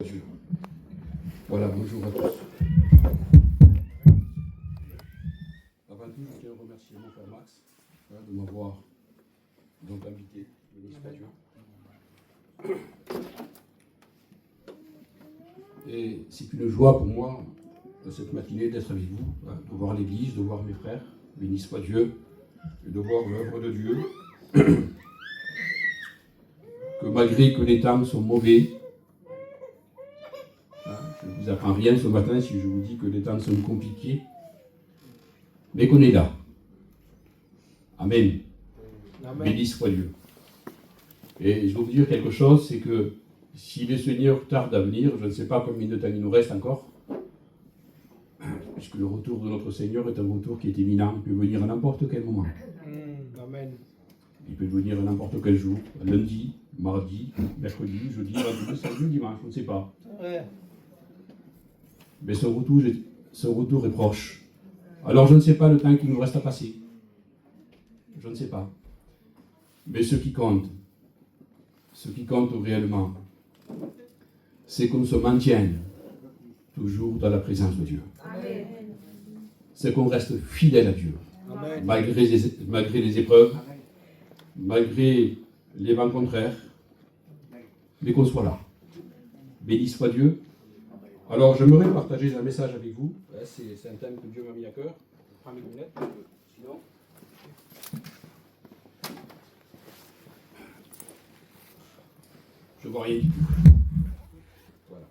Dieu. Voilà, bonjour à tous. Avant tout, je tiens à remercier mon frère Max de m'avoir donc invité. Et c'est une joie pour moi, cette matinée, d'être avec vous, de voir l'Église, de voir mes frères, béni soit Dieu, et de voir l'œuvre de Dieu. Que malgré que les temps sont mauvais, je ne vous apprends rien ce matin si je vous dis que les temps sont compliqués, mais qu'on est là. Amen. Amen. Béni soit Dieu. Et je vais vous dire quelque chose, c'est que si le Seigneur tarde à venir, je ne sais pas combien de temps il nous reste encore, puisque le retour de notre Seigneur est un retour qui est imminent, il peut venir à n'importe quel moment. Amen. Il peut venir à n'importe quel jour, lundi, mardi, mercredi, jeudi, vendredi, samedi, dimanche, on ne sait pas. Ouais. Mais ce retour est proche. Alors je ne sais pas le temps qu'il nous reste à passer. Je ne sais pas. Mais ce qui compte réellement, c'est qu'on se maintienne toujours dans la présence de Dieu. Amen. C'est qu'on reste fidèle à Dieu, Amen. malgré les épreuves, malgré les vents contraires, mais qu'on soit là. Béni soit Dieu. Alors, j'aimerais partager un message avec vous. C'est un thème que Dieu m'a mis à cœur. Je prends mes lunettes, sinon... Je ne vois rien du tout. Voilà.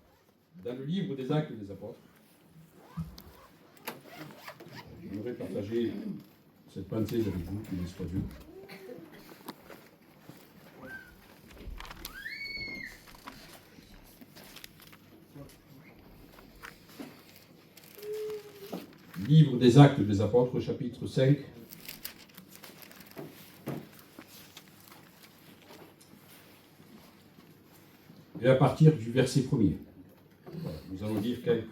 Dans le livre des Actes des Apôtres, j'aimerais partager cette pensée avec vous, béni soit Dieu. Livre des Actes des Apôtres, chapitre 5. Et à partir du verset 1er. Voilà, nous allons lire quelques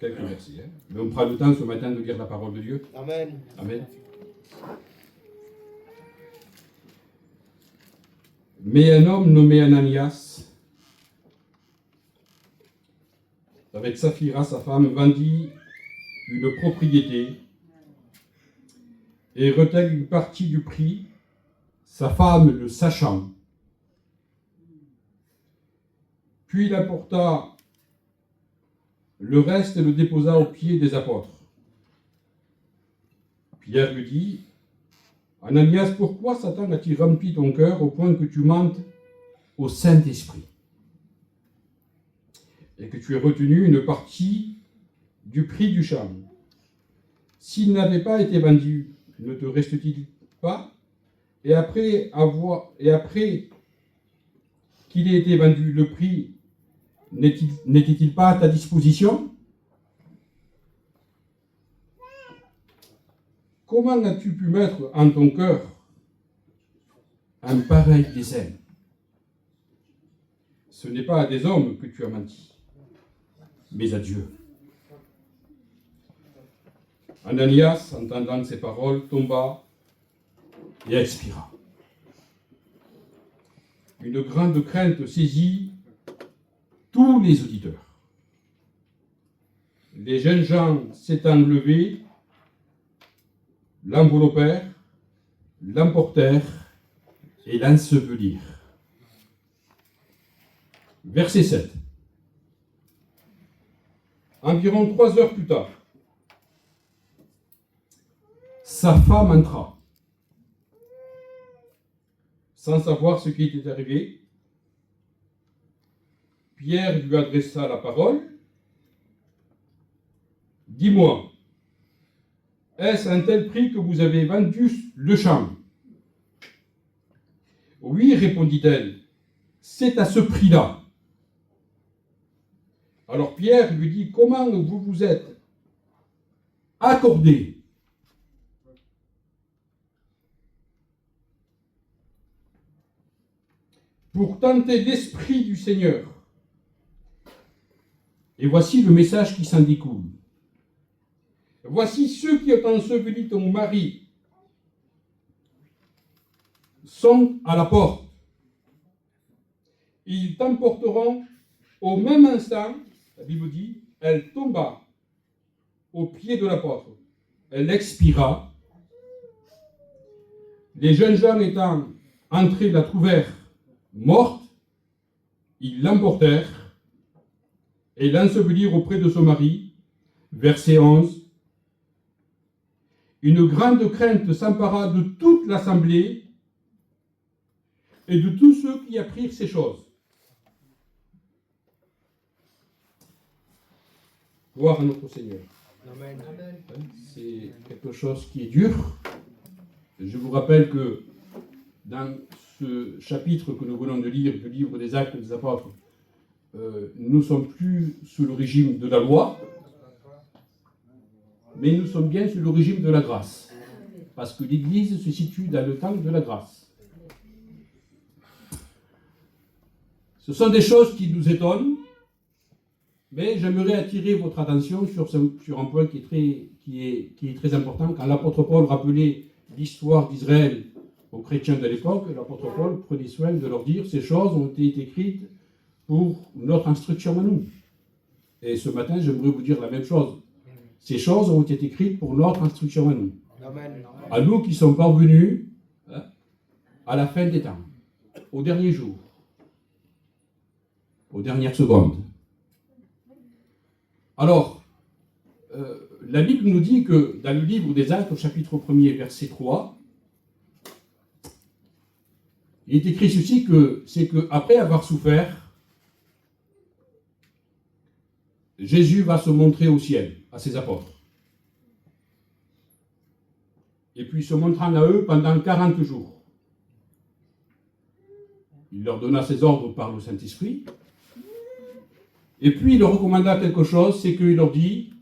versets. Mais on prend le temps ce matin de lire la parole de Dieu. Amen. Amen. Mais un homme nommé Ananias, avec Saphira, sa femme, vendit une propriété et retint une partie du prix, sa femme le sachant. Puis il apporta le reste et le déposa aux pieds des apôtres. Pierre lui dit, Ananias, pourquoi Satan a-t-il rempli ton cœur au point que tu mentes au Saint-Esprit et que tu aies retenu une partie du prix du champ? S'il n'avait pas été vendu, ne te reste-t-il pas? Et après qu'il ait été vendu, le prix n'était-il pas à ta disposition? Comment as-tu pu mettre en ton cœur un pareil dessein? Ce n'est pas à des hommes que tu as menti, mais à Dieu. Ananias, entendant ces paroles, tomba et expira. Une grande crainte saisit tous les auditeurs. Les jeunes gens s'étant levés, l'enveloppèrent, l'emportèrent et l'ensevelirent. Verset 7. Environ 3 heures plus tard, sa femme entra. Sans savoir ce qui était arrivé, Pierre lui adressa la parole. Dis-moi, est-ce un tel prix que vous avez vendu le champ? Oui, répondit-elle, c'est à ce prix-là. Alors Pierre lui dit, comment vous vous êtes accordé pour tenter l'esprit du Seigneur? Et voici le message qui s'en découle. Voici ceux qui ont enseveli ton mari sont à la porte. Ils t'emporteront Au même instant, la Bible dit, elle tomba aux pieds de l'apôtre. Elle expira. Les jeunes gens étant entrés la trouvèrent morte. Ils l'emportèrent et l'ensevelirent auprès de son mari. Verset 11. Une grande crainte s'empara de toute l'assemblée et de tous ceux qui apprirent ces choses. Gloire à notre Seigneur. Amen. C'est quelque chose qui est dur. Je vous rappelle que dans ce chapitre que nous venons de lire, du livre des Actes des Apôtres, nous ne sommes plus sous le régime de la loi, mais nous sommes bien sous le régime de la grâce. Parce que l'Église se situe dans le temps de la grâce. Ce sont des choses qui nous étonnent, mais j'aimerais attirer votre attention sur un point qui est très important. Quand l'apôtre Paul rappelait l'histoire d'Israël aux chrétiens de l'époque, l'apôtre Paul prenait soin de leur dire « Ces choses ont été écrites pour notre instruction à nous ». Et ce matin, j'aimerais vous dire la même chose. Ces choses ont été écrites pour notre instruction à nous. Amen. À nous qui sommes parvenus à la fin des temps, au dernier jour, aux dernières secondes. Alors, la Bible nous dit que dans le livre des Actes, au chapitre 1er, verset 3, il est écrit ceci, que c'est qu'après avoir souffert, Jésus va se montrer au ciel, à ses apôtres. Et puis se montrant à eux pendant 40 jours. Il leur donna ses ordres par le Saint-Esprit. Et puis il leur recommanda quelque chose, c'est qu'il leur dit,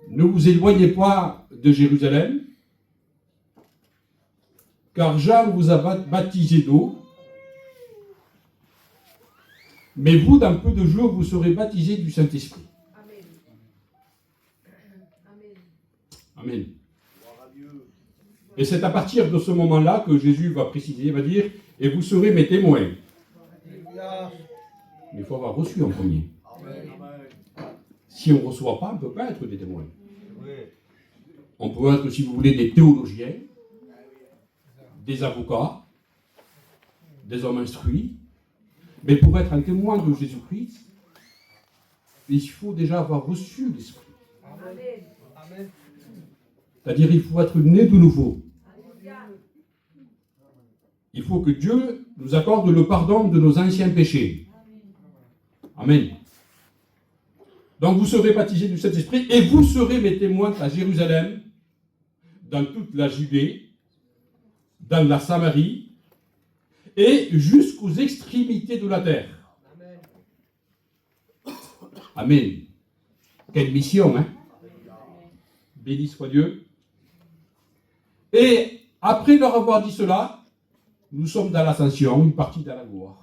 ne vous éloignez pas de Jérusalem, car Jean vous a baptisé d'eau, mais vous, dans peu de jours, vous serez baptisés du Saint-Esprit. Amen. Amen. Amen. Et c'est à partir de ce moment-là que Jésus va préciser, il va dire, et vous serez mes témoins. Mais il faut avoir reçu en premier. Si on ne reçoit pas, on ne peut pas être des témoins. On peut être, si vous voulez, des théologiens, des avocats, des hommes instruits. Mais pour être un témoin de Jésus-Christ, il faut déjà avoir reçu l'Esprit. Amen. C'est-à-dire il faut être né de nouveau. Il faut que Dieu nous accorde le pardon de nos anciens péchés. Amen. Donc vous serez baptisés du Saint-Esprit et vous serez mes témoins à Jérusalem, dans toute la Judée, dans la Samarie et jusqu'aux extrémités de la terre. Amen. Quelle mission, hein? Béni soit Dieu. Et après leur avoir dit cela, nous sommes dans l'ascension, une partie dans la gloire.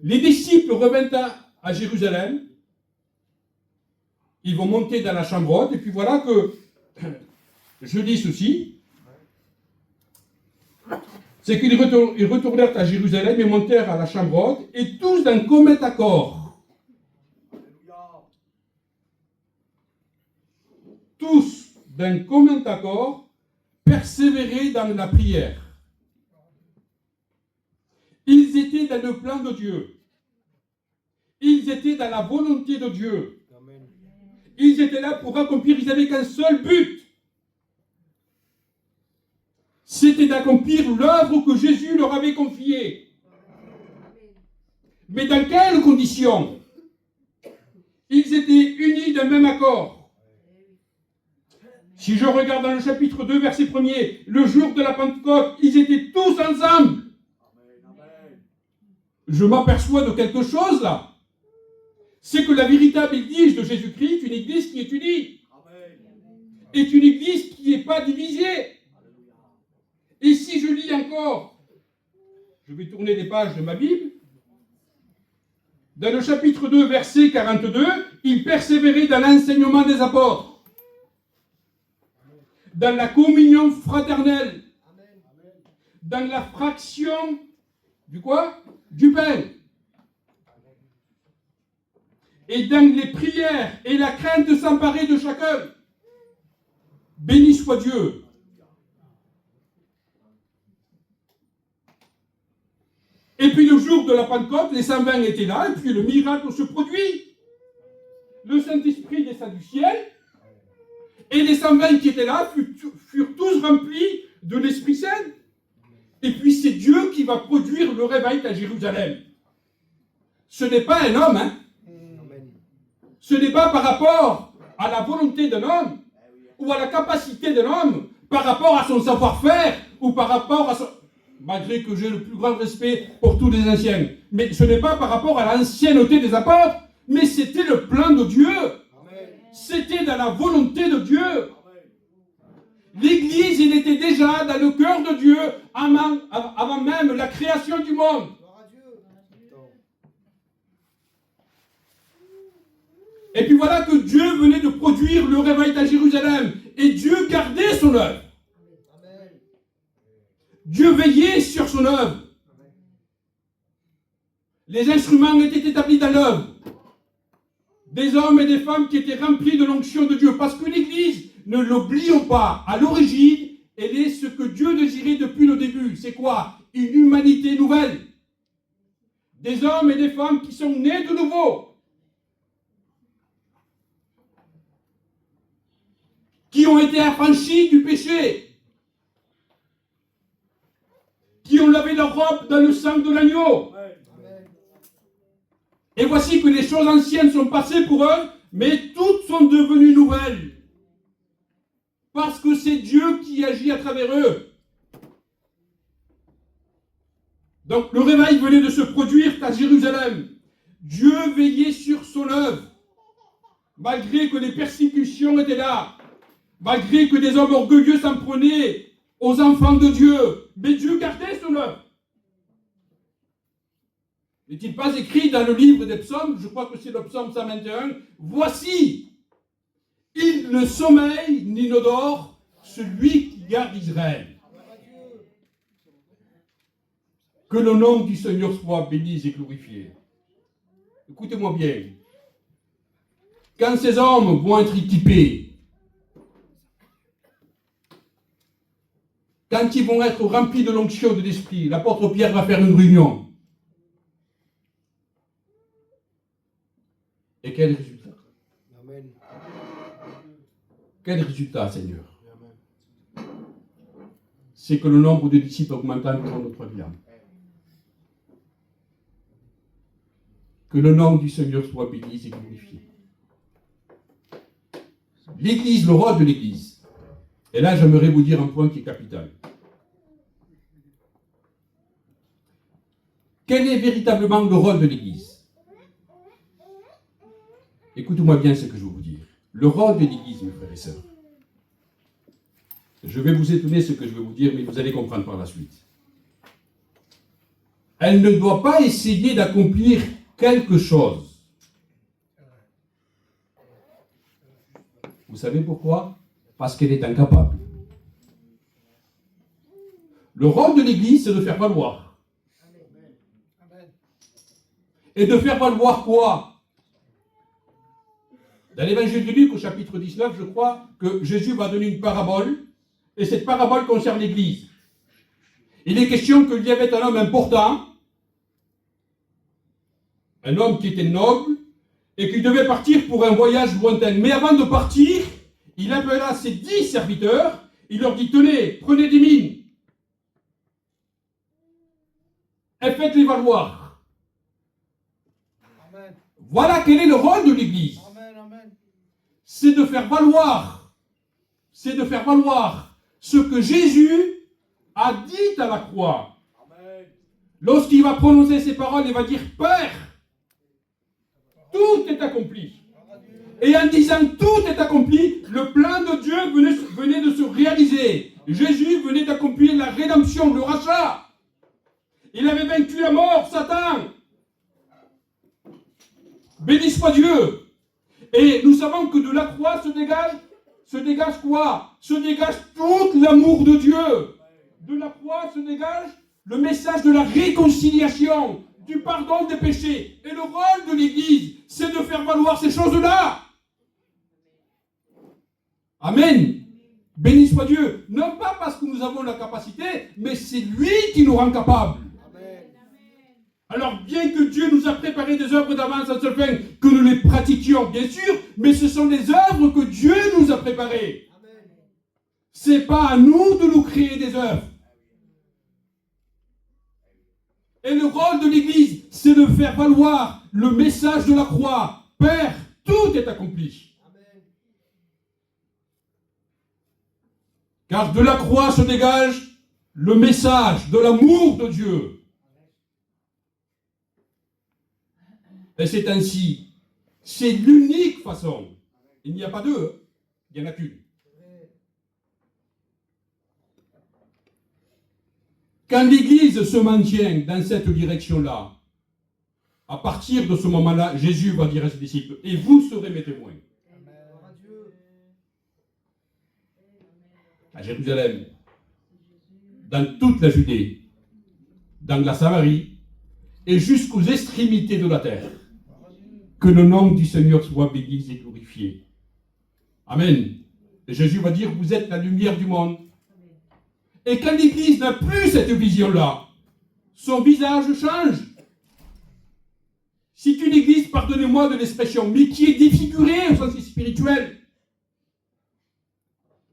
Les disciples reviennent à Jérusalem. Ils vont monter dans la chambre haute, et puis voilà que je lis ceci. C'est qu'ils retournèrent à Jérusalem et montèrent à la chambre haute, et tous d'un commun accord. Tous d'un commun accord, persévéraient dans la prière. Ils étaient dans le plan de Dieu. Ils étaient dans la volonté de Dieu. Ils étaient là pour accomplir, ils n'avaient qu'un seul but. C'était d'accomplir l'œuvre que Jésus leur avait confiée. Mais dans quelles conditions? Ils étaient unis d'un même accord. Si je regarde dans le chapitre 2, verset 1er, le jour de la Pentecôte, ils étaient tous ensemble. Je m'aperçois de quelque chose là. C'est que la véritable église de Jésus-Christ est une église qui est unie. Est une église qui n'est pas divisée. Et si je lis encore, je vais tourner les pages de ma Bible, dans le chapitre 2, verset 42, ils persévéraient dans l'enseignement des apôtres, dans la communion fraternelle, dans la fraction du quoi? Du pain. et dans les prières et la crainte de s'emparer de chacun. Béni soit Dieu. Et puis le jour de la Pentecôte, les 120 étaient là, et puis le miracle se produit. Le Saint-Esprit descend du ciel, et les 120 qui étaient là furent tous remplis de l'Esprit Saint. Et puis c'est Dieu qui va produire le réveil à Jérusalem. Ce n'est pas un homme, hein. Ce n'est pas par rapport à la volonté d'un homme, ou à la capacité d'un homme, par rapport à son savoir-faire, ou par rapport à son... Malgré que j'ai le plus grand respect pour tous les anciens. Mais ce n'est pas par rapport à l'ancienneté des apôtres, mais c'était le plan de Dieu. C'était dans la volonté de Dieu. L'Église, il était déjà dans le cœur de Dieu avant même la création du monde. Et puis voilà que Dieu venait de produire le réveil à Jérusalem. Et Dieu gardait son œuvre. Dieu veillait sur son œuvre. Les instruments étaient établis dans l'œuvre. Des hommes et des femmes qui étaient remplis de l'onction de Dieu. Parce que l'Église, ne l'oublions pas, à l'origine, elle est ce que Dieu désirait depuis le début. C'est quoi? Une humanité nouvelle. Des hommes et des femmes qui sont nés de nouveau. Qui ont été affranchis du péché. Qui ont lavé leur robe dans le sang de l'agneau. Et voici que les choses anciennes sont passées pour eux, mais toutes sont devenues nouvelles. Parce que c'est Dieu qui agit à travers eux. Donc le réveil venait de se produire à Jérusalem. Dieu veillait sur son œuvre. Malgré que les persécutions étaient là. Malgré que des hommes orgueilleux s'en prenaient aux enfants de Dieu. Mais Dieu gardait son œuvre. N'est-il pas écrit dans le livre des psaumes, je crois que c'est le psaume 121, voici, il ne sommeille ni ne dort, celui qui garde Israël. Que le nom du Seigneur soit béni et glorifié. Écoutez-moi bien. Quand ces hommes vont être équipés, quand ils vont être remplis de l'onction de l'Esprit, l'apôtre Pierre va faire une réunion. Et quel résultat? Amen. Quel résultat, Seigneur? Amen. C'est que le nombre de disciples augmentant pour notre vie. Que le nom du Seigneur soit béni et glorifié. L'Église, le rôle de l'Église. Et là, j'aimerais vous dire un point qui est capital. Quel est véritablement le rôle de l'Église? Écoutez-moi bien ce que je veux vous dire. Le rôle de l'Église, mes frères et sœurs. Je vais vous étonner ce que je vais vous dire, mais vous allez comprendre par la suite. Elle ne doit pas essayer d'accomplir quelque chose. Vous savez pourquoi? Parce qu'elle est incapable. Le rôle de l'Église, c'est de faire valoir. Et de faire valoir quoi? Dans l'évangile de Luc, au chapitre 19, je crois que Jésus va donner une parabole, et cette parabole concerne l'Église. Il est question qu'il y avait un homme important, un homme qui était noble, et qui devait partir pour un voyage lointain. Mais avant de partir, il appela ses 10 serviteurs, il leur dit, tenez, prenez des mines, et faites-les valoir. Amen. Voilà quel est le rôle de l'Église. C'est de faire valoir, ce que Jésus a dit à la croix. Lorsqu'il va prononcer ces paroles, il va dire, Père, tout est accompli. Et en disant tout est accompli, le plan de Dieu venait de se réaliser. Jésus venait d'accomplir la rédemption, le rachat. Il avait vaincu la mort, Satan. Béni soit Dieu. Et nous savons que de la croix se dégage quoi? Se dégage tout l'amour de Dieu. De la croix se dégage le message de la réconciliation, du pardon des péchés. Et le rôle de l'Église, c'est de faire faire valoir ces choses-là. Amen. Béni soit Dieu. Non pas parce que nous avons la capacité, mais c'est lui qui nous rend capables. Alors, bien que Dieu nous a préparé des œuvres d'avance à seule fin, que nous les pratiquions, bien sûr, mais ce sont des œuvres que Dieu nous a préparées. C'est pas à nous de nous créer des œuvres. Et le rôle de l'Église, c'est de faire valoir le message de la croix. Père, tout est accompli. Car de la croix se dégage le message de l'amour de Dieu. Et c'est ainsi. C'est l'unique façon. Il n'y a pas deux. Il n'y en a qu'une. Quand l'Église se maintient dans cette direction-là, à partir de ce moment-là, Jésus va dire à ses disciples, et vous serez mes témoins. À Jérusalem, dans toute la Judée, dans la Samarie, et jusqu'aux extrémités de la terre. Que le nom du Seigneur soit béni et glorifié. Amen. Et Jésus va dire, vous êtes la lumière du monde. Et quand l'Église n'a plus cette vision-là, son visage change. C'est une Église, pardonnez-moi de l'expression, mais qui est défigurée au sens spirituel.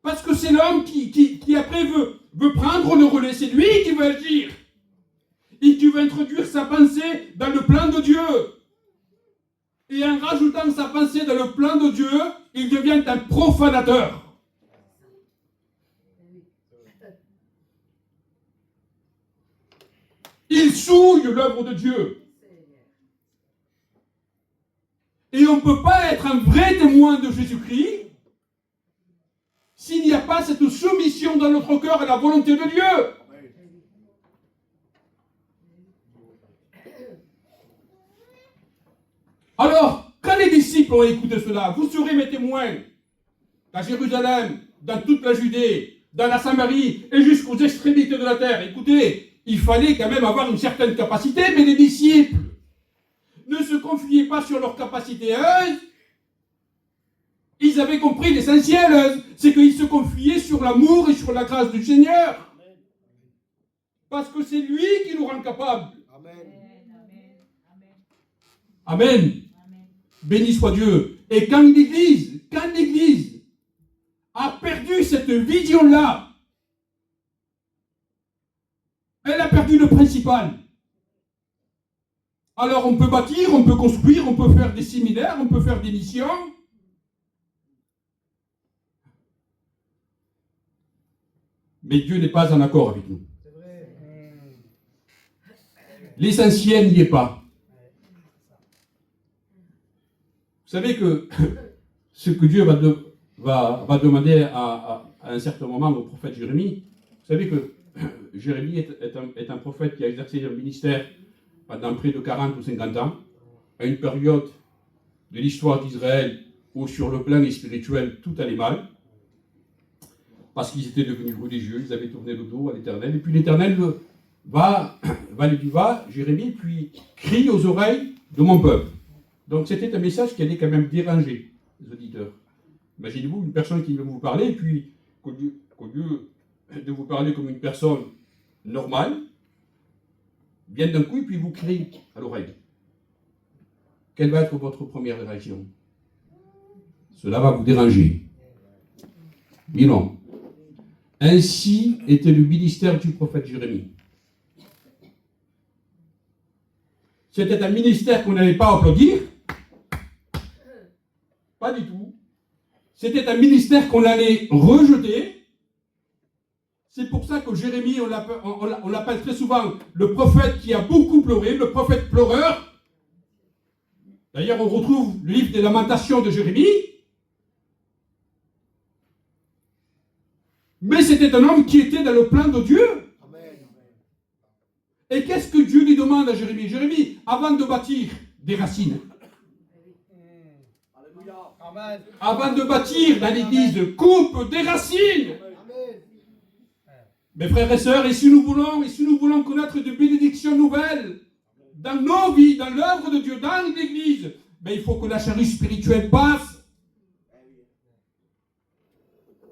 Parce que c'est l'homme qui après veut prendre le relais. C'est lui qui veut agir. Et qui veut introduire sa pensée dans le plan de Dieu. Et en rajoutant sa pensée dans le plan de Dieu, il devient un profanateur. Il souille l'œuvre de Dieu. Et on ne peut pas être un vrai témoin de Jésus-Christ s'il n'y a pas cette soumission dans notre cœur à la volonté de Dieu. Alors, quand les disciples ont écouté cela, vous serez mes témoins à Jérusalem, dans toute la Judée, dans la Samarie et jusqu'aux extrémités de la terre. Écoutez, il fallait quand même avoir une certaine capacité, mais les disciples ne se confiaient pas sur leur capacité à eux. Ils avaient compris l'essentiel, c'est qu'ils se confiaient sur l'amour et sur la grâce du Seigneur. Parce que c'est lui qui nous rend capables. Amen. Béni soit Dieu. Et quand l'Église a perdu cette vision-là, elle a perdu le principal. Alors on peut bâtir, on peut construire, on peut faire des séminaires, on peut faire des missions. Mais Dieu n'est pas en accord avec nous. L'essentiel n'y est pas. Vous savez que ce que Dieu va demander à un certain moment au prophète Jérémie, vous savez que Jérémie est un prophète qui a exercé un ministère pendant près de 40 ou 50 ans, à une période de l'histoire d'Israël où sur le plan spirituel tout allait mal, parce qu'ils étaient devenus religieux, ils avaient tourné le dos à l'Éternel, et puis l'Éternel va lui dire, va, Jérémie, puis crie aux oreilles de mon peuple. Donc c'était un message qui allait quand même déranger les auditeurs. Imaginez-vous une personne qui veut vous parler, et puis qu'au lieu de vous parler comme une personne normale, vient d'un coup et puis vous crie à l'oreille. Quelle va être votre première réaction? Cela va vous déranger. Mais non. Ainsi était le ministère du prophète Jérémie. C'était un ministère qu'on n'allait pas applaudir. Pas du tout. C'était un ministère qu'on allait rejeter. C'est pour ça que Jérémie, on l'appelle très souvent le prophète qui a beaucoup pleuré, le prophète pleureur. D'ailleurs, on retrouve le livre des Lamentations de Jérémie. Mais c'était un homme qui était dans le plan de Dieu. Et qu'est-ce que Dieu lui demande à Jérémie? Jérémie, avant de bâtir des racines, avant de bâtir dans l'église, coupe des racines. Mes frères et sœurs, et si nous voulons connaître de bénédictions nouvelles dans nos vies, dans l'œuvre de Dieu, dans l'église, ben, il faut que la charrue spirituelle passe.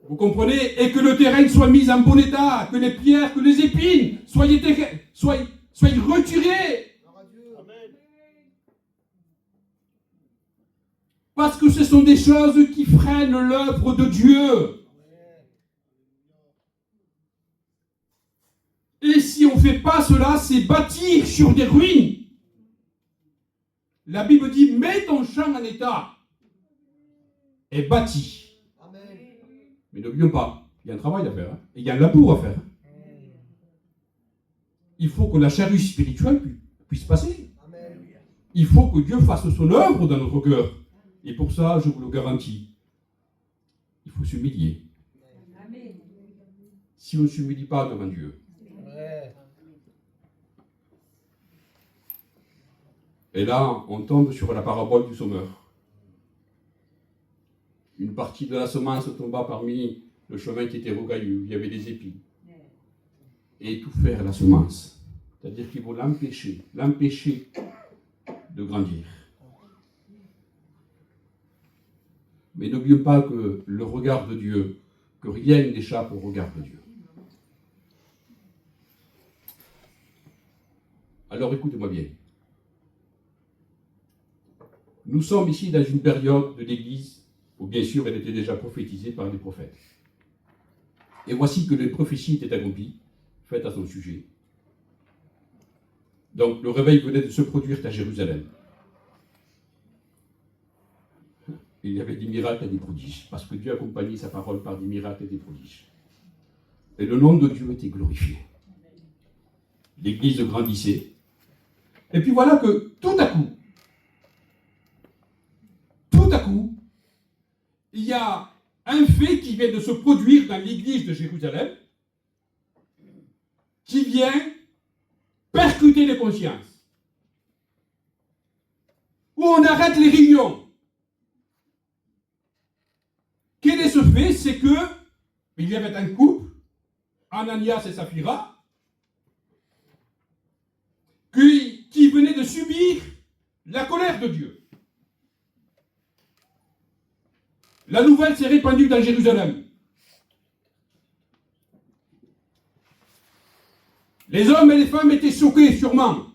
Vous comprenez? Et que le terrain soit mis en bon état, que les pierres, que les épines soient retirées. Parce que ce sont des choses qui freinent l'œuvre de Dieu. Et si on ne fait pas cela, c'est bâtir sur des ruines. La Bible dit, mets ton champ en état et bâtis. Mais n'oublions pas, il y a un travail à faire, hein, et il y a un labour à faire. Il faut que la charrue spirituelle puisse passer. Il faut que Dieu fasse son œuvre dans notre cœur. Et pour ça, je vous le garantis, il faut s'humilier. Si on ne s'humilie pas devant Dieu. Et là, on tombe sur la parabole du sommeur. Une partie de la semence tomba parmi le chemin qui était rocailleux, il y avait des épines. Et étouffer la semence. C'est-à-dire qu'il faut l'empêcher de grandir. Mais n'oublions pas que le regard de Dieu, que rien n'échappe au regard de Dieu. Alors écoutez-moi bien. Nous sommes ici dans une période de l'Église où bien sûr elle était déjà prophétisée par les prophètes. Et voici que les prophéties étaient accomplies, faites à son sujet. Donc le réveil venait de se produire à Jérusalem. Il y avait des miracles et des prodiges, parce que Dieu accompagnait sa parole par des miracles et des prodiges. Et le nom de Dieu était glorifié. L'Église grandissait. Et puis voilà que tout à coup, il y a un fait qui vient de se produire dans l'Église de Jérusalem, qui vient percuter les consciences. Où on arrête les réunions. Quel est ce fait? C'est que il y avait un couple, Ananias et Saphira, qui venaient de subir la colère de Dieu. La nouvelle s'est répandue dans Jérusalem. Les hommes et les femmes étaient choqués, sûrement,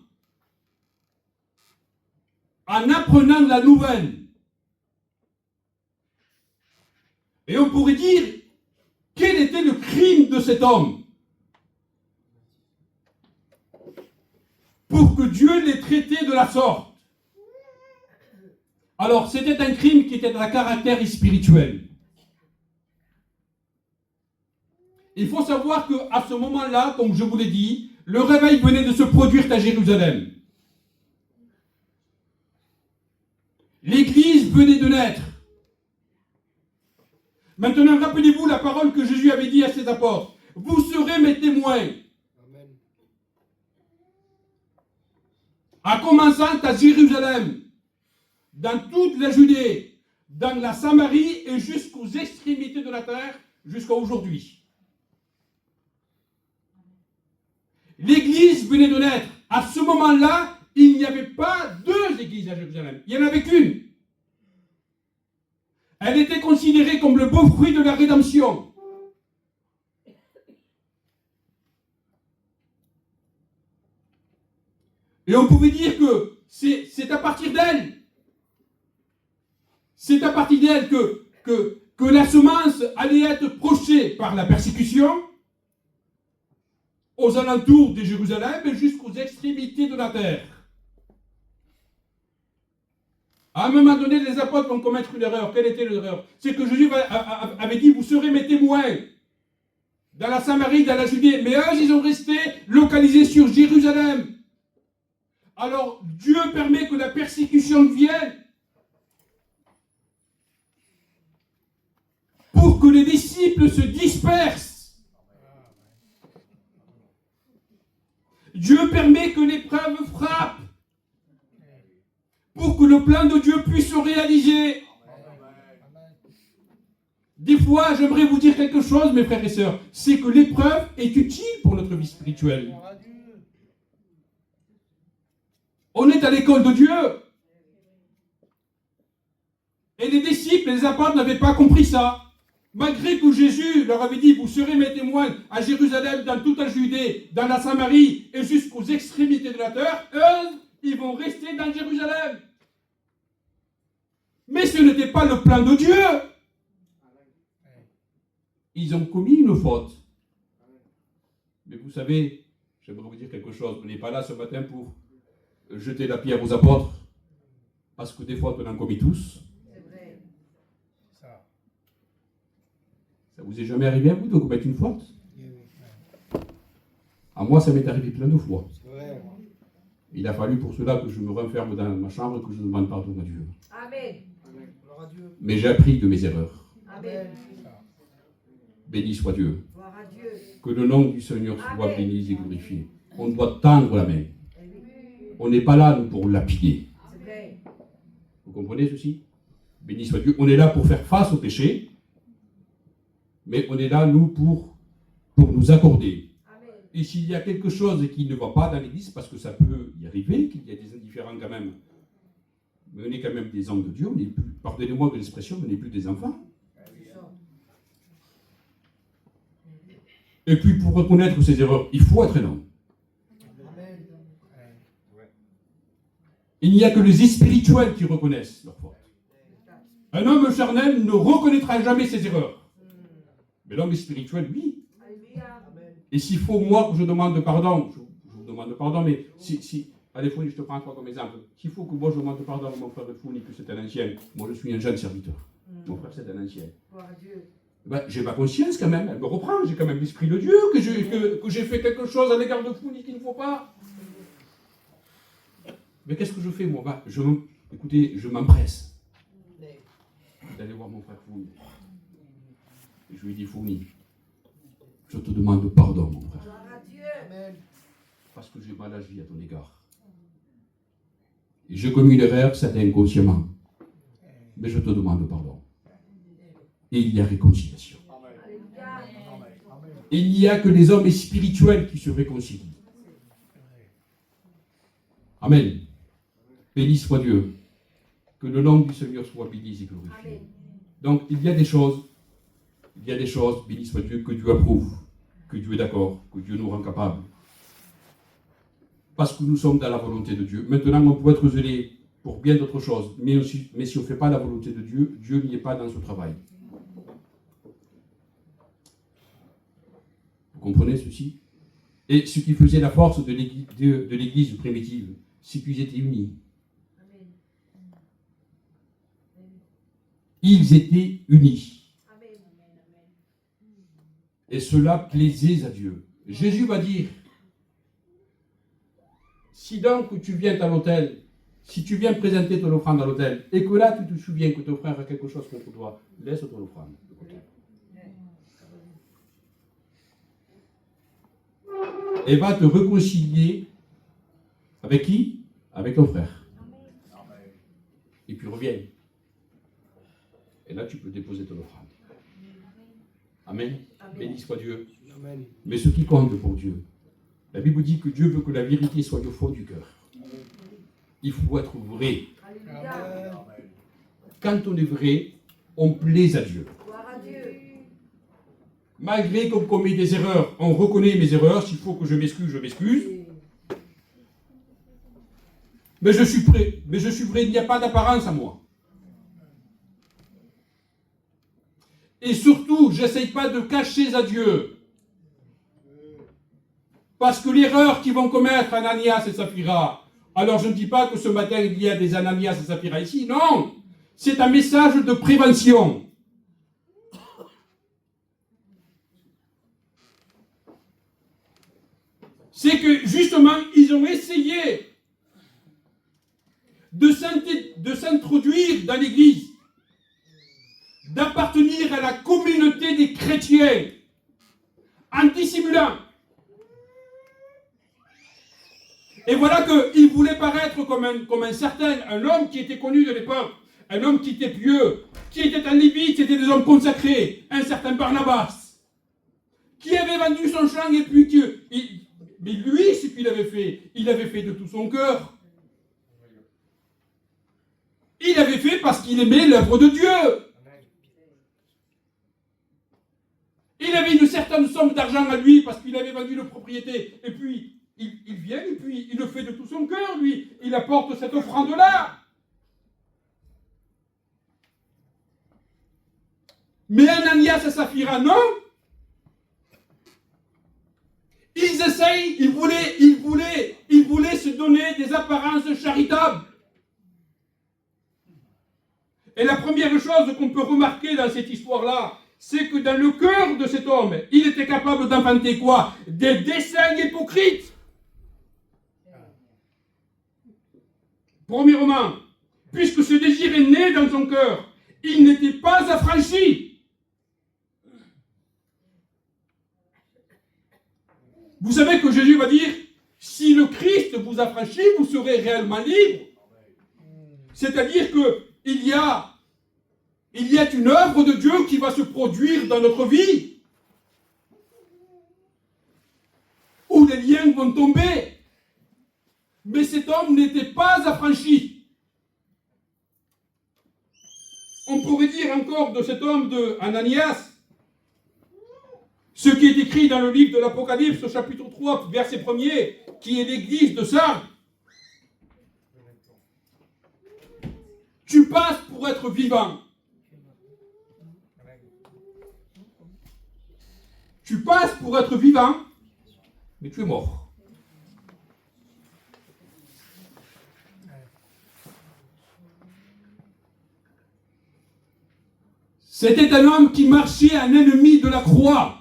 en apprenant la nouvelle. Et on pourrait dire, quel était le crime de cet homme pour que Dieu l'ait traité de la sorte? Alors, c'était un crime qui était à caractère spirituel. Il faut savoir qu'à ce moment-là, comme je vous l'ai dit, le réveil venait de se produire à Jérusalem. L'Église venait de naître. Maintenant, rappelez-vous la parole que Jésus avait dit à ses apôtres. Vous serez mes témoins. Amen. En commençant à Jérusalem, dans toute la Judée, dans la Samarie et jusqu'aux extrémités de la terre, jusqu'à aujourd'hui. L'Église venait de naître. À ce moment-là, il n'y avait pas deux églises à Jérusalem. Il n'y en avait qu'une. Elle était considérée comme le beau fruit de la rédemption. Et on pouvait dire que c'est à partir d'elle. C'est à partir d'elle que la semence allait être projetée par la persécution aux alentours de Jérusalem et jusqu'aux extrémités de la terre. À un moment donné, les apôtres vont commettre une erreur. Quelle était l'erreur? C'est que Jésus avait dit, vous serez mes témoins dans la Samarie, dans la Judée. Mais eux, ils ont resté localisés sur Jérusalem. Alors, Dieu permet que la persécution vienne pour que les disciples se dispersent. Dieu permet que l'épreuve frappe pour que le plan de Dieu puisse se réaliser. Des fois, j'aimerais vous dire quelque chose, mes frères et sœurs, c'est que l'épreuve est utile pour notre vie spirituelle. On est à l'école de Dieu. Et les disciples, les apôtres n'avaient pas compris ça. Malgré que Jésus leur avait dit, vous serez mes témoins à Jérusalem, dans toute la Judée, dans la Samarie et jusqu'aux extrémités de la terre, eux, ils vont rester dans Jérusalem. Mais ce n'était pas le plan de Dieu. Ils ont commis une faute. Mais vous savez, j'aimerais vous dire quelque chose. On n'est pas là ce matin pour jeter la pierre aux apôtres. Parce que des fautes, on en commet tous. C'est vrai. Ça vous est jamais arrivé à vous de commettre une faute? À moi, ça m'est arrivé plein de fois. Il a fallu pour cela que je me renferme dans ma chambre et que je demande pardon à Dieu. Amen. Mais j'ai appris de mes erreurs. Amen. Béni soit Dieu. Gloire à Dieu. Que le nom du Seigneur soit Amen. béni et glorifié. On doit tendre la main. Eh oui. On n'est pas là, nous, pour lapider. C'est vrai. Vous comprenez ceci? Béni soit Dieu. On est là pour faire face au péché, mais on est là, nous, pour nous accorder. Amen. Et s'il y a quelque chose qui ne va pas dans l'Église, parce que ça peut y arriver, qu'il y a des indifférents quand même, mais on est quand même des hommes de Dieu, on n'est plus, pardonnez-moi de l'expression, on n'est plus des enfants. C'est ça. Et puis pour reconnaître ses erreurs, il faut être un homme. Amen. Il n'y a que les spirituels qui reconnaissent leurs fautes. Un homme charnel ne reconnaîtra jamais ses erreurs. Mais l'homme spirituel, oui. Alléluia. Et s'il faut, moi, que je demande pardon, je vous demande pardon, mais si allez, Founi, je te prends toi comme exemple. S'il faut que moi je demande pardon à mon frère de Founi, que c'est un ancien, moi je suis un jeune serviteur. Mon frère, c'est un ancien. Gloire à Dieu. Ben, j'ai ma conscience quand même, elle me reprend, j'ai quand même l'esprit de Dieu, que j'ai fait quelque chose à l'égard de Founi qu'il ne faut pas. Mais qu'est-ce que je fais, moi? Ben, écoutez, je m'empresse d'aller voir mon frère Founi. Et je lui dis, Founi, je te demande pardon, mon frère, Gloire à Dieu. Amen. parce que j'ai mal agi à ton égard. Et j'ai commis une erreur, c'était inconsciemment. Mais je te demande pardon. Et il y a réconciliation. Alléluia. Et il n'y a que les hommes spirituels qui se réconcilient. Amen. Béni soit Dieu. Que le nom du Seigneur soit béni et glorifié. Amen. Donc, il y a des choses, béni soit Dieu, que Dieu approuve, que Dieu est d'accord, que Dieu nous rend capables. Parce que nous sommes dans la volonté de Dieu. Maintenant, on peut être zélé pour bien d'autres choses, mais si on ne fait pas la volonté de Dieu, Dieu n'y est pas dans ce travail. Vous comprenez ceci? Et ce qui faisait la force de l'Église primitive, c'est qu'ils étaient unis. Amen. Ils étaient unis. Amen. Et cela plaisait à Dieu. Jésus va dire, si donc tu viens à l'autel, si tu viens présenter ton offrande à l'autel, et que là tu te souviens que ton frère a quelque chose contre toi, laisse ton offrande de côté. Et va te réconcilier avec qui? Avec ton frère. Et puis reviens. Et là tu peux déposer ton offrande. Amen. Amen. Béni soit Dieu. Amen. Mais ce qui compte pour Dieu, la Bible dit que Dieu veut que la vérité soit au fond du cœur. Il faut être vrai. Alléluia. Quand on est vrai, on plaît à Dieu. Gloire à Dieu. Malgré qu'on commet des erreurs, on reconnaît mes erreurs. S'il faut que je m'excuse, je m'excuse. Mais je suis prêt. Mais je suis vrai, il n'y a pas d'apparence à moi. Et surtout, je n'essaye pas de cacher à Dieu. Parce que l'erreur qu'ils vont commettre Ananias et Saphira, alors je ne dis pas que ce matin il y a des Ananias et Saphira ici, non, c'est un message de prévention. C'est que justement, ils ont essayé de s'introduire dans l'Église, d'appartenir à la communauté des chrétiens, en dissimulant. Et voilà qu'il voulait paraître comme un certain, un homme qui était connu de l'époque, un homme qui était pieux, qui était un lévite, c'était des hommes consacrés, un certain Barnabas, qui avait vendu son champ et puis mais lui, ce qu'il avait fait, il avait fait de tout son cœur. Il l'avait fait parce qu'il aimait l'œuvre de Dieu. Il avait une certaine somme d'argent à lui parce qu'il avait vendu une propriété. Et puis, il vient et puis il le fait de tout son cœur, lui. Il apporte cette offrande-là. Mais Ananias et Saphira, non. Ils voulaient se donner des apparences charitables. Et la première chose qu'on peut remarquer dans cette histoire-là, c'est que dans le cœur de cet homme, il était capable d'inventer quoi? Des desseins hypocrites. Premièrement, puisque ce désir est né dans son cœur, il n'était pas affranchi. Vous savez que Jésus va dire, si le Christ vous affranchit, vous serez réellement libre. C'est-à-dire qu'il y a une œuvre de Dieu qui va se produire dans notre vie, où les liens vont tomber. Mais cet homme n'était pas affranchi. On pourrait dire encore de cet homme de Ananias, ce qui est écrit dans le livre de l'Apocalypse, au chapitre 3, verset 1er, qui est l'église de Sardes. Tu passes pour être vivant. Tu passes pour être vivant, mais tu es mort. C'était un homme qui marchait un ennemi de la croix.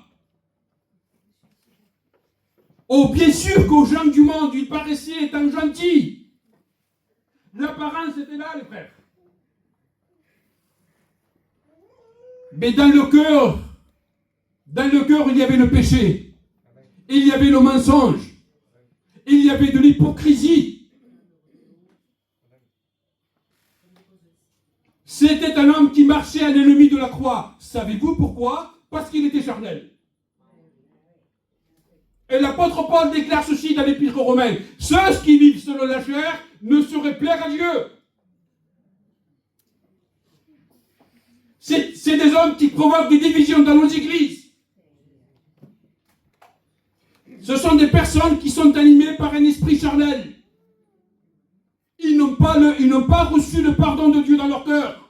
Oh, bien sûr qu'aux gens du monde, il paraissait étant gentil. L'apparence était là, les frères. Mais dans le cœur, il y avait le péché. Il y avait le mensonge. Il y avait de l'hypocrisie. C'était un homme qui marchait à l'ennemi de la croix. Savez-vous pourquoi? Parce qu'il était charnel. Et l'apôtre Paul déclare ceci dans l'Épître aux Romains. Ceux qui vivent selon la chair ne sauraient plaire à Dieu. C'est des hommes qui provoquent des divisions dans nos églises. Ce sont des personnes qui sont animées par un esprit charnel. Ils n'ont pas reçu le pardon de Dieu dans leur cœur.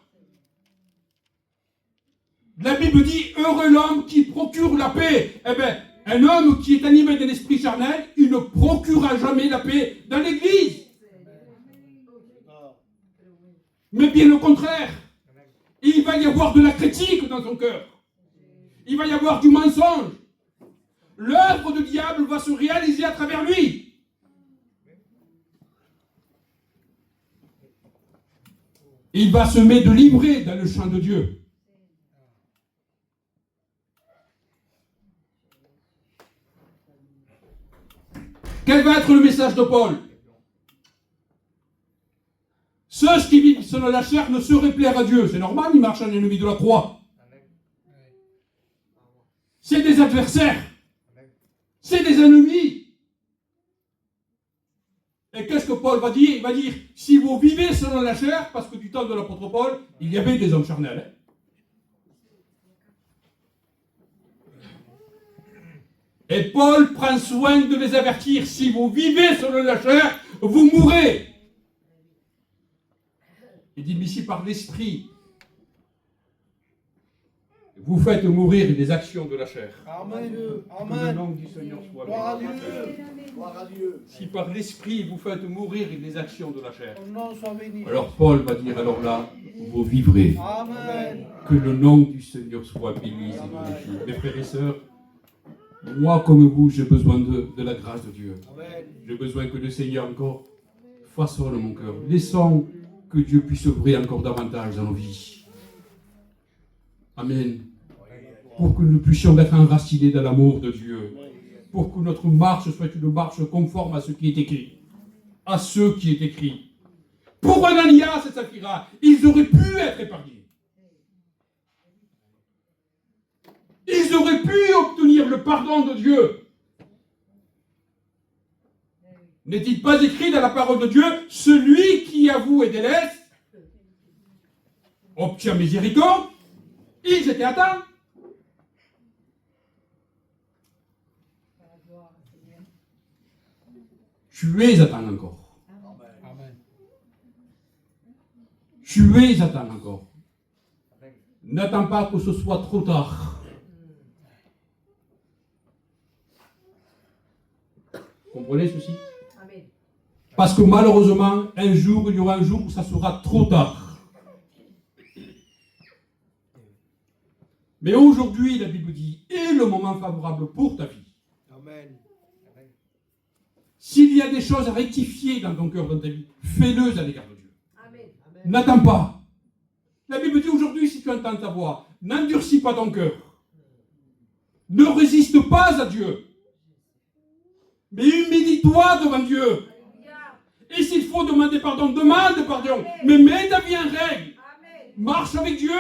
La Bible dit, heureux l'homme qui procure la paix. Eh bien, un homme qui est animé d'un esprit charnel, il ne procurera jamais la paix dans l'église. Mais bien au contraire, il va y avoir de la critique dans son cœur. Il va y avoir du mensonge. L'œuvre du diable va se réaliser à travers lui. Il va semer de l'ivraie dans le champ de Dieu. Quel va être le message de Paul? Ceux qui vivent selon la chair ne sauraient plaire à Dieu. C'est normal, ils marchent en ennemi de la croix. C'est des adversaires. C'est des ennemis. Et qu'est-ce que Paul va dire? Il va dire, si vous vivez selon la chair, parce que du temps de l'apôtre Paul, il y avait des hommes charnels. Et Paul prend soin de les avertir, si vous vivez selon la chair, vous mourrez. Il dit, mais si par l'esprit, vous faites mourir les actions de la chair. Amen. Que le nom du Seigneur soit Gloire à béni. Dieu. Gloire à Dieu. Si par l'esprit, vous faites mourir les actions de la chair. Ton nom soit béni. Alors Paul va dire, alors là, vous vivrez. Amen. Que le nom du Seigneur soit béni et glorifié. Mes frères et sœurs, moi comme vous, j'ai besoin de la grâce de Dieu. Amen. J'ai besoin que le Seigneur encore façonne mon cœur. Laissons que Dieu puisse œuvrer encore davantage dans nos vies. Amen. Pour que nous puissions être enracinés dans l'amour de Dieu. Pour que notre marche soit une marche conforme à ce qui est écrit. À ce qui est écrit. Pour Ananias et Saphira, ils auraient pu être épargnés. Ils auraient pu obtenir le pardon de Dieu. N'est-il pas écrit dans la parole de Dieu, celui qui avoue et délaisse obtient miséricorde. Ils étaient atteints. Tu es atteint encore. Amen. Tu es atteint encore. N'attends pas que ce soit trop tard. Comprenez ceci? Amen. Parce que malheureusement, un jour, il y aura un jour où ça sera trop tard. Mais aujourd'hui, la Bible dit, est le moment favorable pour ta vie. Amen. S'il y a des choses à rectifier dans ton cœur, dans ta vie, fais-le à l'égard de Dieu. Amen. N'attends pas. La Bible dit aujourd'hui, si tu entends ta voix, n'endurcis pas ton cœur. Ne résiste pas à Dieu. Mais humilie-toi devant Dieu. Alléluia. Et s'il faut demander pardon, demande pardon. Mais mets ta vie en règle. Amen. Marche avec Dieu.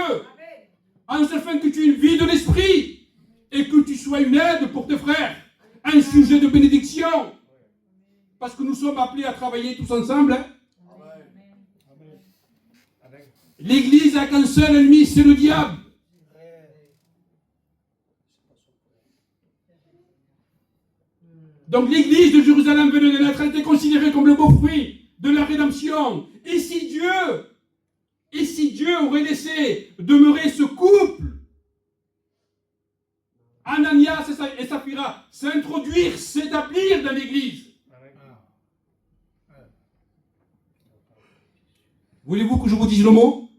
Amen. Afin que tu aies une vie de l'esprit. Et que tu sois une aide pour tes frères. Un sujet de bénédiction. Parce que nous sommes appelés à travailler tous ensemble. Hein. L'Église n'a qu'un seul ennemi, c'est le diable. Donc l'Église de Jérusalem venait de naître, elle était considérée comme le beau fruit de la rédemption. Et si Dieu aurait laissé demeurer ce couple, Ananias et Saphira, s'introduire, s'établir dans l'Église. Voulez-vous que je vous dise le mot?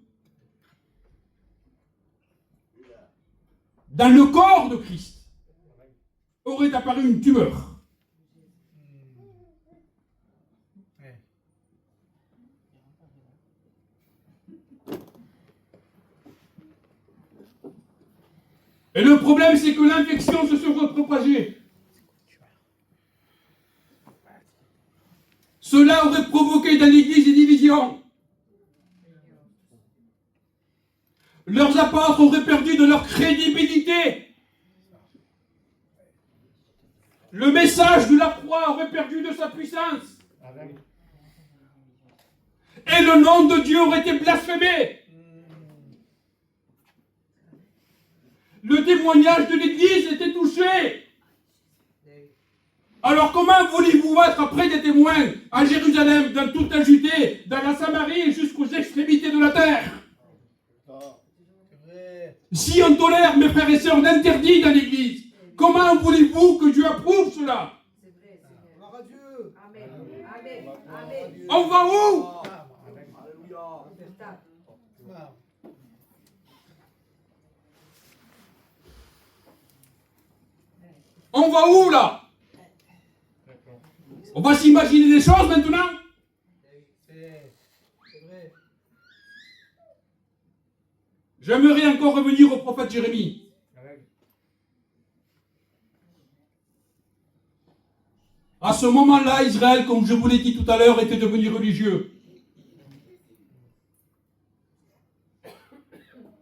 Dans le corps de Christ aurait apparu une tumeur. Et le problème, c'est que l'infection se serait propagée. Cela aurait provoqué dans l'Église des divisions. Leurs apôtres auraient perdu de leur crédibilité. Le message de la croix aurait perdu de sa puissance. Et le nom de Dieu aurait été blasphémé. Le témoignage de l'Église était touché. Alors comment voulez-vous être après des témoins à Jérusalem, dans toute la Judée, dans la Samarie, jusqu'aux extrémités de la terre? Si on tolère, mes frères et sœurs, l'interdit dans l'Église, comment voulez-vous que Dieu approuve cela? C'est vrai, Seigneur. Gloire à Dieu. Amen. Amen. Amen. On va où? Alléluia. On va où là? On va s'imaginer des choses maintenant? C'est vrai. J'aimerais encore revenir au prophète Jérémie. À ce moment-là, Israël, comme je vous l'ai dit tout à l'heure, était devenu religieux.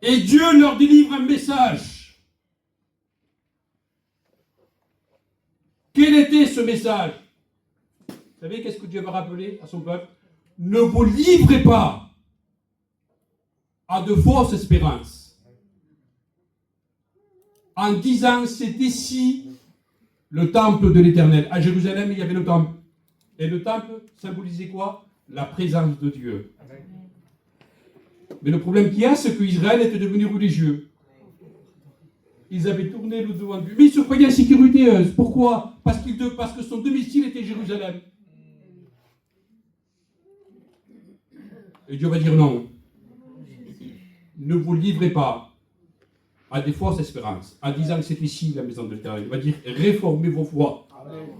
Et Dieu leur délivre un message. Quel était ce message? Vous savez qu'est-ce que Dieu va rappeler à son peuple? Ne vous livrez pas à de fausses espérances. En disant, c'est ici le temple de l'Éternel. À Jérusalem, il y avait le temple. Et le temple symbolisait quoi? La présence de Dieu. Mais le problème qu'il y a, c'est qu'Israël était devenu religieux. Ils avaient tourné le devant de Dieu. Mais ils se croyaient en sécurité. Pourquoi? Parce que son domicile était Jérusalem. Et Dieu va dire non. Ne vous livrez pas à des fausses espérances, en disant que c'est ici la maison de l'Éternel. Il va dire réformez vos foi.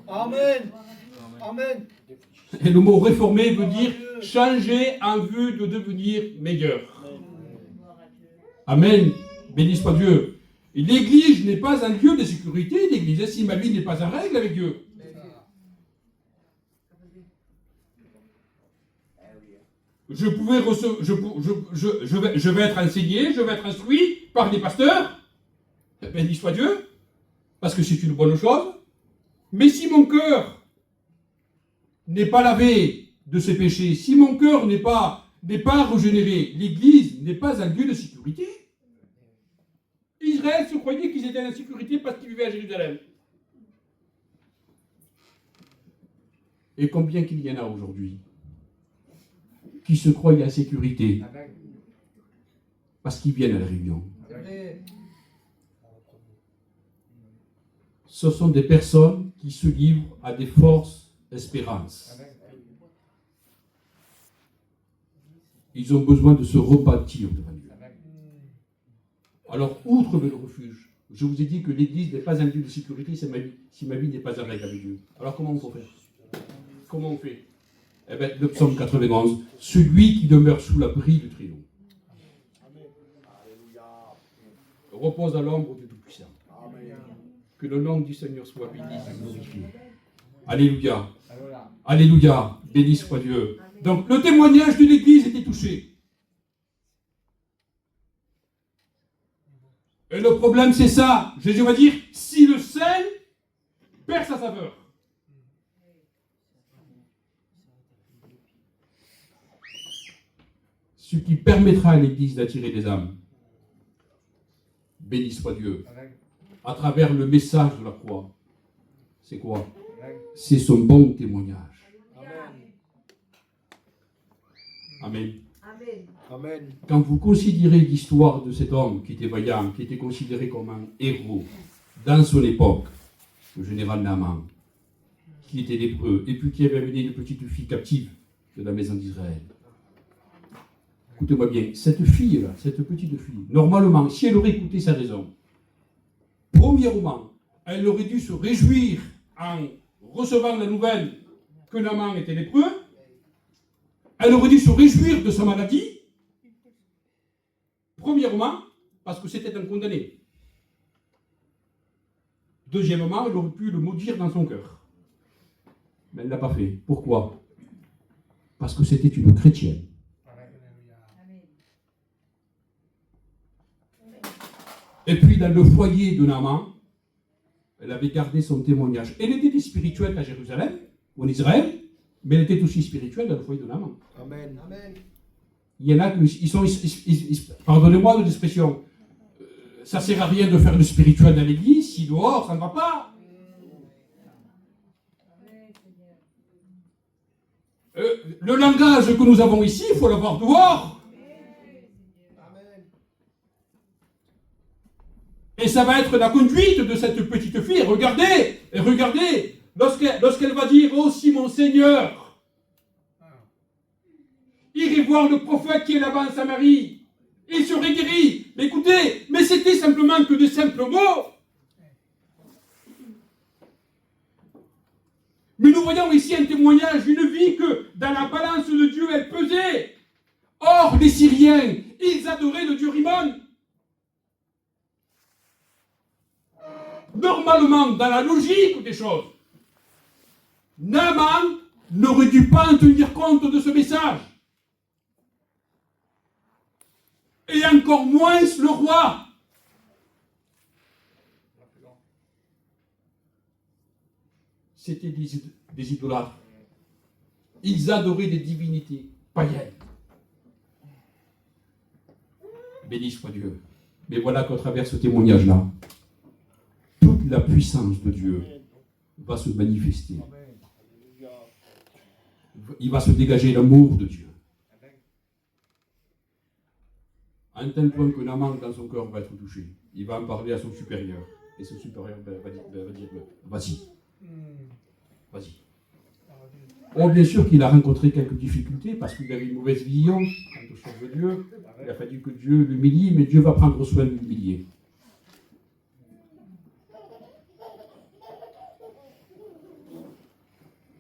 Amen. Amen. Et le mot réformer veut dire changer en vue de devenir meilleur. Amen. Béni soit Dieu. Et l'Église n'est pas un lieu de sécurité. L'Église, si ma vie n'est pas en règle avec Dieu. Je vais être enseigné, je vais être instruit par des pasteurs. Béni soit Dieu. Parce que c'est une bonne chose. Mais si mon cœur n'est pas lavé de ses péchés, si mon cœur n'est pas régénéré, l'Église n'est pas un lieu de sécurité. Israël se croyait qu'ils étaient en sécurité parce qu'ils vivaient à Jérusalem. Et combien qu'il y en a aujourd'hui qui se croient en sécurité parce qu'ils viennent à la réunion. Ce sont des personnes qui se livrent à des fausses espérances. Ils ont besoin de se rebâtir devant Dieu. Alors, outre le refuge, je vous ai dit que l'Église n'est pas un lieu de sécurité si ma vie n'est pas en règle avec Dieu. Alors, comment on fait? Comment on fait? Eh bien, le psaume 91, celui qui demeure sous l'abri du triomphe repose à l'ombre du Tout-Puissant. Que le nom du Seigneur soit béni et glorifié. Alléluia. Alléluia. Béni soit Dieu. Donc, le témoignage de l'Église était touché. Et le problème, c'est ça. Jésus va dire, si le sel perd sa saveur. Ce qui permettra à l'Église d'attirer des âmes. Béni soit Dieu. À travers le message de la croix. C'est quoi? C'est son bon témoignage. Amen. Amen. Quand vous considérez l'histoire de cet homme qui était vaillant, qui était considéré comme un héros dans son époque, le général Naaman, qui était lépreux, et puis qui avait amené une petite fille captive de la maison d'Israël. Écoutez-moi bien, cette fille-là, cette petite fille, normalement, si elle aurait écouté sa raison, premièrement, elle aurait dû se réjouir en recevant la nouvelle que Naaman était lépreux. Elle aurait dû se réjouir de sa maladie. Premièrement, parce que c'était un condamné. Deuxièmement, elle aurait pu le maudire dans son cœur. Mais elle ne l'a pas fait. Pourquoi? Parce que c'était une chrétienne. Et puis, dans le foyer de Naaman, elle avait gardé son témoignage. Elle était spirituelle à Jérusalem, en Israël, mais elle était aussi spirituelle dans le foyer de Naaman. Amen. Amen. Il y en a qui sont, pardonnez-moi de l'expression, ça ne sert à rien de faire le spirituel dans l'église, si dehors, ça ne va pas. Le langage que nous avons ici, il faut l'avoir dehors. Et ça va être la conduite de cette petite fille. Regardez, lorsqu'elle va dire, oh si mon Seigneur, irez voir le prophète qui est là-bas en Samarie, il serait guéri. Mais écoutez, mais c'était simplement que de simples mots. Mais nous voyons ici un témoignage d'une vie que dans la balance de Dieu, elle pesait. Or, les Syriens, ils adoraient le dieu Rimon. Normalement, dans la logique des choses, Naaman n'aurait dû pas en tenir compte de ce message. Et encore moins le roi. C'était des idolâtres. Ils adoraient des divinités païennes. Béni soit Dieu. Mais voilà qu'à travers ce témoignage-là, toute la puissance de Dieu va se manifester. Il va se dégager l'amour de Dieu. À un tel point que Naaman dans son cœur va être touché. Il va en parler à son supérieur. Et son supérieur va dire vas-y. Vas-y. Or, bien sûr qu'il a rencontré quelques difficultés parce qu'il avait une mauvaise vision quant aux choses de Dieu. Il a fallu que Dieu l'humilie, mais Dieu va prendre soin de l'humilier.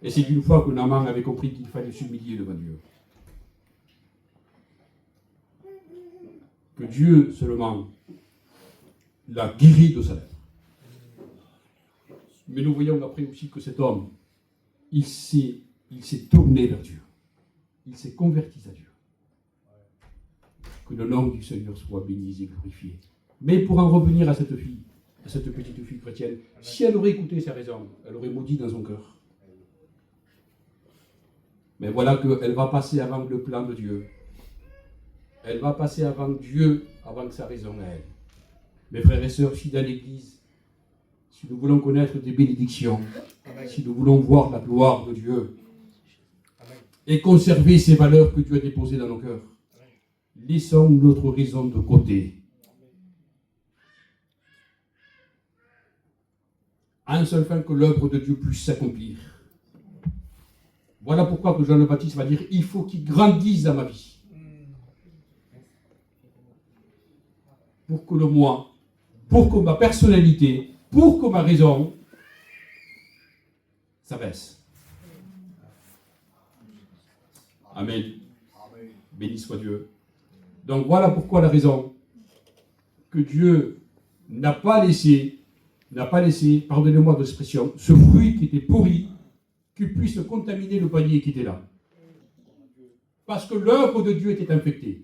Et c'est une fois que Naaman avait compris qu'il fallait s'humilier devant Dieu. Que Dieu seulement l'a guéri de sa lèpre. Mais nous voyons après aussi que cet homme, il s'est tourné vers Dieu. Il s'est converti à Dieu. Que le nom du Seigneur soit béni et glorifié. Mais pour en revenir à cette fille, à cette petite fille chrétienne, si elle aurait écouté sa raison, elle aurait maudit dans son cœur. Mais voilà qu'elle va passer avant le plan de Dieu. Elle va passer avant Dieu, avant que sa raison à elle. Mes frères et sœurs, fidèles à l'Église, si nous voulons connaître des bénédictions, si nous voulons voir la gloire de Dieu et conserver ces valeurs que Dieu a déposées dans nos cœurs, laissons notre raison de côté. Un seul fin que l'œuvre de Dieu puisse s'accomplir. Voilà pourquoi que Jean le Baptiste va dire, il faut qu'il grandisse dans ma vie. Pour que le moi, pour que ma personnalité, pour que ma raison s'abaisse. Amen. Béni soit Dieu. Donc voilà pourquoi la raison que Dieu n'a pas laissé, pardonnez-moi de l'expression, ce fruit qui était pourri, qui puisse contaminer le panier qui était là. Parce que l'œuvre de Dieu était infectée.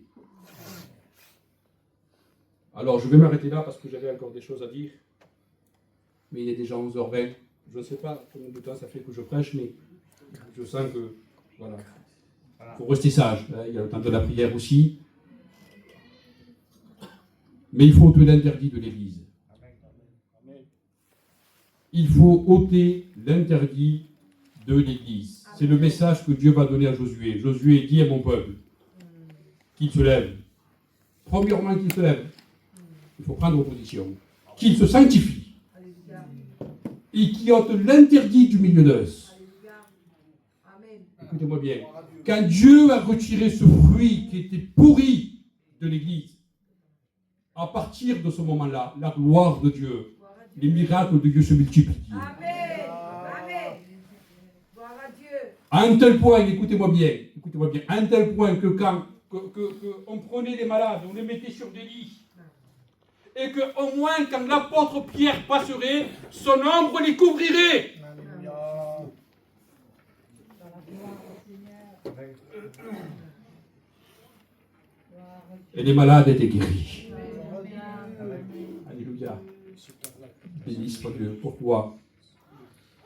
Alors je vais m'arrêter là parce que j'avais encore des choses à dire. Mais il est déjà 11h20. Je ne sais pas combien de temps ça fait que je prêche, mais je sens que, voilà, il faut rester sage. Il y a le temps de la prière aussi. Mais il faut ôter l'interdit de l'Église. Il faut ôter l'interdit de l'Église. C'est le message que Dieu va donner à Josué. Josué dit à mon peuple qu'il se lève. Premièrement, qu'il se lève. Il faut prendre position. Qu'il se sanctifie. Et qui ôte l'interdit du milieu d'eux. Écoutez-moi bien. Quand Dieu a retiré ce fruit qui était pourri de l'Église, à partir de ce moment-là, la gloire de Dieu, les miracles de Dieu se multiplient. Amen. Amen. Gloire à Dieu. À un tel point, écoutez-moi bien, à un tel point que quand on prenait les malades, on les mettait sur des lits, et qu'au moins quand l'apôtre Pierre passerait, son ombre les couvrirait. Et les malades étaient guéris. Alléluia. Béni soit Dieu. Pourquoi?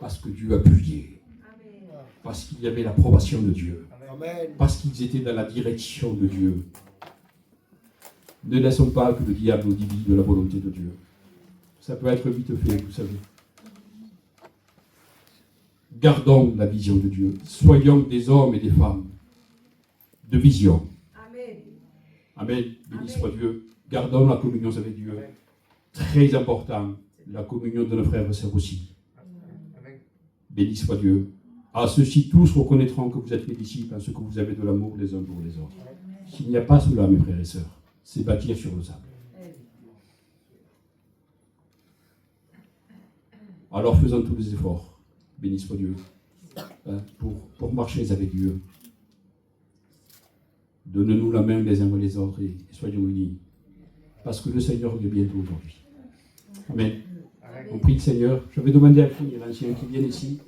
Parce que Dieu a appuyé. Parce qu'il y avait l'approbation de Dieu. Parce qu'ils étaient dans la direction de Dieu. Ne laissons pas que le diable nous divise de la volonté de Dieu. Ça peut être vite fait, vous savez. Gardons la vision de Dieu. Soyons des hommes et des femmes de vision. Amen. Amen. Béni soit Dieu. Gardons la communion avec Dieu. Très important. La communion de nos frères et sœurs aussi. Béni soit Dieu. À ceux-ci, tous reconnaîtront que vous êtes mes disciples, à ce que vous avez de l'amour les uns pour les autres. S'il n'y a pas cela, mes frères et sœurs, c'est bâtir sur le sable. Alors faisons tous les efforts, béni soit Dieu, pour marcher avec Dieu. Donnez-nous la main les uns et les autres et soyons unis. Parce que le Seigneur vient bientôt aujourd'hui. Amen. On prie le Seigneur. Je vais demander à l'ancien qui vienne ici.